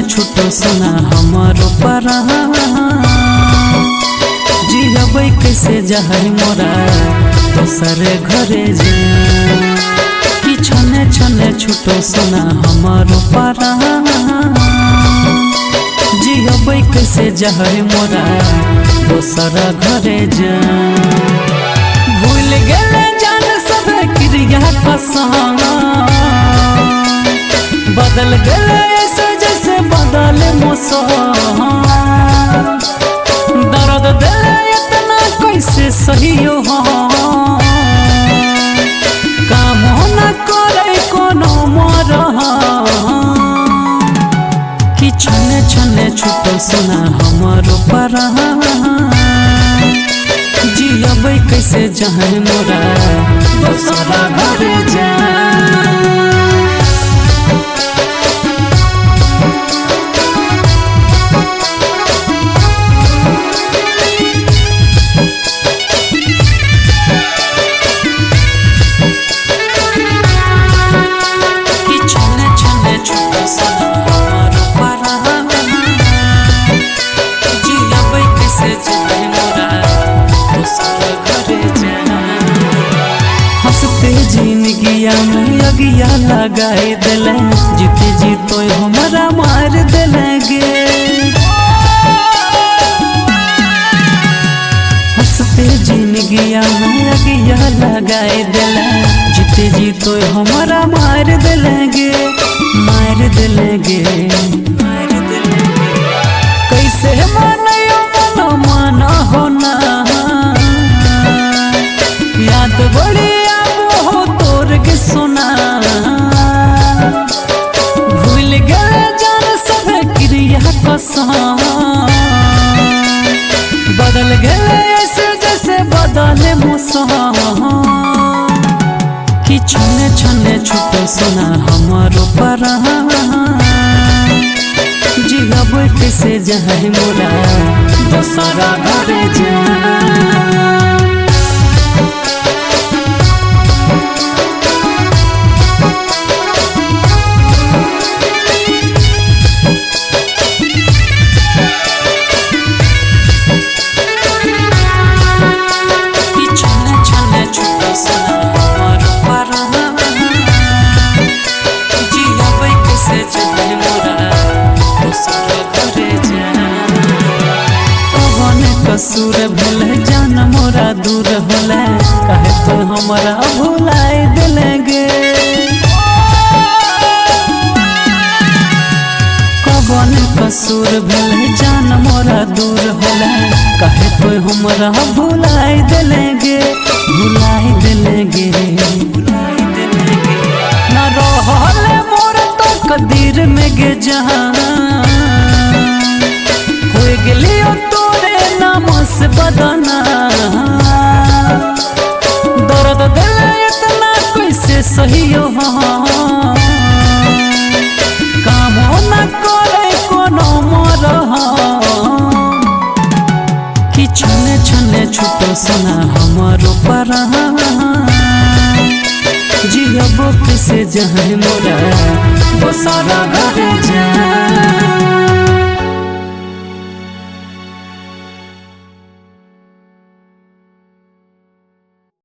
छुटो सुना हमारो परा जियबै कैसे जहर मोरा दोसरे घरे जा कि छने छने छुटो सुना हमारो परा जियबै कैसे जहर मोरा दोसरा घरे जा भूल गेले जान सब क्रिया कसम बदल गेले बदल मौसम दर्द दिल इतना कैसे सहियो काम न करे कोनो मरह कि छने छने छुटो सुना हमारो परा जियबै कैसे जहर मोरा दोसरा घरे जा जिंदगिया में अगिया लगाए दिल जीते जीतो हमारा मार दिलगे हंसते जिंदगिया में अगिया लगाए दिल जीते जीतो हमारा मार दिलगे मार दिलगे कैसे मानो मनो माना होना याद बड़ी के सुना भूल गए जान सब क्रिया कसम बदल गए ऐसे जैसे बदले मौसम कि छने छने छुटो सुना हमारो परा जियबै कैसे जहर मोरा दोसरा घरे जा कसूर भल जान मोरा दूर होला कहे तो हमरा भुलाए दिलगे कौन कसूर भल जान मोरा दूर होला कहे तो हमरा भुलाए दिलगे न रहले मोर तो कदीर में गे जहां हो गेलियो तोरे नाम से बदना दर्द दिल इतना कैसे सहियो काम न करे कोनो मरह कि छने छने छुटो सुना हमारो परा जियबै कैसे जहर मोरा दोसरा घरे